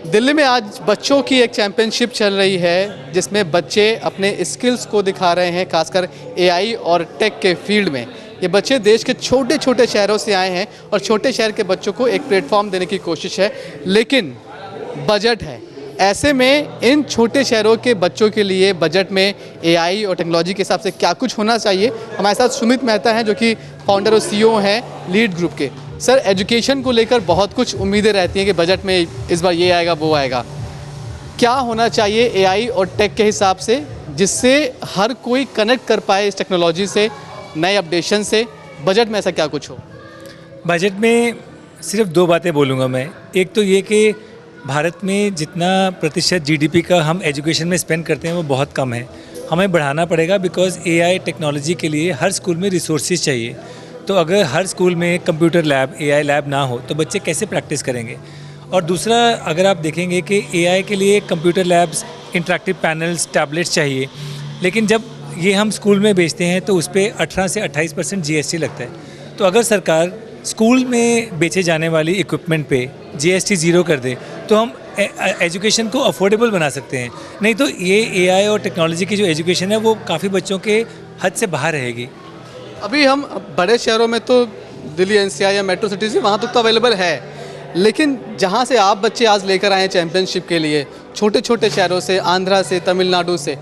दिल्ली में आज बच्चों की एक चैंपियनशिप चल रही है जिसमें बच्चे अपने स्किल्स को दिखा रहे हैं, खासकर एआई और टेक के फील्ड में। ये बच्चे देश के छोटे छोटे शहरों से आए हैं और छोटे शहर के बच्चों को एक प्लेटफॉर्म देने की कोशिश है, लेकिन बजट है। ऐसे में इन छोटे शहरों के बच्चों के लिए बजट में एआई और टेक्नोलॉजी के हिसाब से क्या कुछ होना चाहिए। हमारे साथ सुमित मेहता हैं जो कि फाउंडर और सीईओ हैं लीड ग्रुप के। सर, एजुकेशन को लेकर बहुत कुछ उम्मीदें रहती हैं कि बजट में इस बार ये आएगा वो आएगा। क्या होना चाहिए एआई और टेक के हिसाब से जिससे हर कोई कनेक्ट कर पाए इस टेक्नोलॉजी से, नए अपडेशन से? बजट में ऐसा क्या कुछ हो? बजट में सिर्फ दो बातें बोलूँगा मैं। एक तो ये कि भारत में जितना प्रतिशत जीडीपी का हम एजुकेशन में स्पेंड करते हैं वो बहुत कम है, हमें बढ़ाना पड़ेगा। बिकॉज एआई टेक्नोलॉजी के लिए हर स्कूल में रिसोर्सेज चाहिए। तो अगर हर स्कूल में कंप्यूटर लैब, एआई लैब ना हो तो बच्चे कैसे प्रैक्टिस करेंगे? और दूसरा, अगर आप देखेंगे कि एआई के लिए computer labs, interactive panels, tablets चाहिए, लेकिन जब ये हम स्कूल में बेचते हैं तो उस पर 18 से 28% जीएसटी लगता है। तो अगर सरकार स्कूल में बेचे जाने वाली इक्विपमेंट पे जीएसटी ज़ीरो कर दे तो हम एजुकेशन को अफोर्डेबल बना सकते हैं। नहीं तो ये एआई और टेक्नोलॉजी की जो एजुकेशन है वो काफ़ी बच्चों के हद से बाहर रहेगी। अभी हम बड़े शहरों में तो दिल्ली एनसीआर या मेट्रो सिटीज़ वहाँ तक तो अवेलेबल है, लेकिन जहाँ से आप बच्चे आज लेकर आए हैं चैंपियनशिप के लिए, छोटे छोटे शहरों से, आंध्रा से, तमिलनाडु से,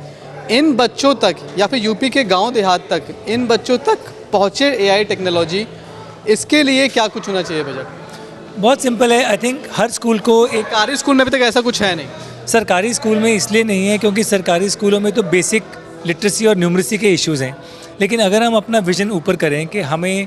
इन बच्चों तक या फिर यूपी के गांव देहात तक इन बच्चों तक पहुँचे एआई टेक्नोलॉजी, इसके लिए क्या कुछ होना चाहिए बजट? बहुत सिंपल है। आई थिंक हर स्कूल को एक सरकारी स्कूल में अभी तक ऐसा कुछ है नहीं। सरकारी स्कूल में इसलिए नहीं है क्योंकि सरकारी स्कूलों में तो बेसिक लिटरेसी और न्यूमरेसी के इश्यूज़ हैं। लेकिन अगर हम अपना विजन ऊपर करें कि हमें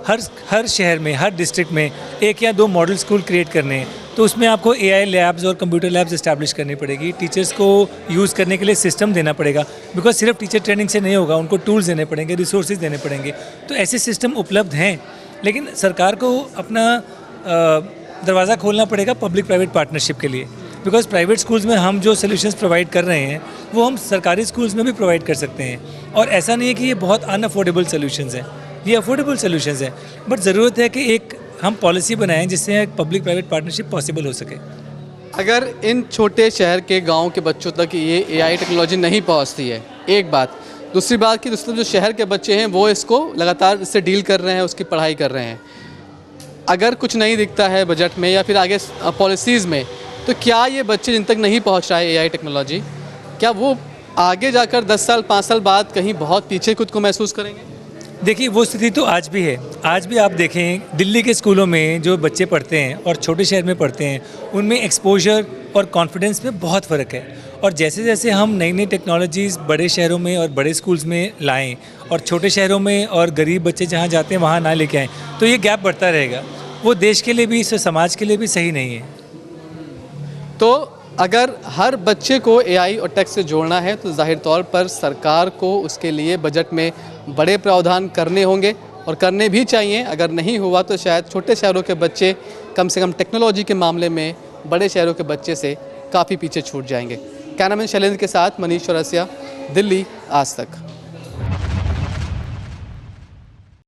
हर शहर में, हर डिस्ट्रिक्ट में 1 या 2 मॉडल स्कूल क्रिएट करने हैं, तो उसमें आपको एआई लैब्स और कंप्यूटर लैब्स इस्टेब्लिश करनी पड़ेगी। टीचर्स को यूज़ करने के लिए सिस्टम देना पड़ेगा, बिकॉज सिर्फ टीचर ट्रेनिंग से नहीं होगा, उनको टूल्स देने पड़ेंगे, रिसोर्सेज देने पड़ेंगे। तो ऐसे सिस्टम उपलब्ध हैं, लेकिन सरकार को अपना दरवाज़ा खोलना पड़ेगा पब्लिक प्राइवेट पार्टनरशिप के लिए। बिकॉज प्राइवेट स्कूल्स में हम जो सोल्यूशंस प्रोवाइड कर रहे हैं वो हम सरकारी स्कूल्स में भी प्रोवाइड कर सकते हैं। और ऐसा नहीं है कि ये बहुत अनअफोर्डेबल सोल्यूशंस हैं, ये अफोर्डेबल सोल्यूशंस हैं। बट ज़रूरत है कि एक हम पॉलिसी बनाएं जिससे पब्लिक प्राइवेट पार्टनरशिप पॉसिबल हो सके। अगर इन छोटे शहर के गांव के बच्चों तक ये एआई टेक्नोलॉजी नहीं पहुंचती है, एक बात। दूसरी बात कि दूसरे जो शहर के बच्चे हैं वो इसको लगातार इससे डील कर रहे हैं, उसकी पढ़ाई कर रहे हैं। अगर कुछ नहीं दिखता है बजट में या फिर आगे पॉलिसीज़ में, तो क्या ये बच्चे जिन तक नहीं पहुंच रहा है एआई टेक्नोलॉजी, क्या वो आगे जाकर 10 साल 5 साल बाद कहीं बहुत पीछे खुद को महसूस करेंगे? देखिए, वो स्थिति तो आज भी है। आज भी आप देखें दिल्ली के स्कूलों में जो बच्चे पढ़ते हैं और छोटे शहर में पढ़ते हैं, उनमें एक्सपोजर और कॉन्फिडेंस में बहुत फ़र्क है। और जैसे जैसे हम नई नई टेक्नोलॉजीज़ बड़े शहरों में और बड़े स्कूल्स में लाएं और छोटे शहरों में और गरीब बच्चे जहाँ जाते हैं वहाँ ना लेके आएँ, तो ये गैप बढ़ता रहेगा। वो देश के लिए भी, समाज के लिए भी सही नहीं है। तो अगर हर बच्चे को एआई और टेक से जोड़ना है तो जाहिर तौर पर सरकार को उसके लिए बजट में बड़े प्रावधान करने होंगे और करने भी चाहिए। अगर नहीं हुआ तो शायद छोटे शहरों के बच्चे कम से कम टेक्नोलॉजी के मामले में बड़े शहरों के बच्चे से काफ़ी पीछे छूट जाएंगे। कैमरामैन शैलेंद्र के साथ मनीष चौरसिया, दिल्ली आज तक।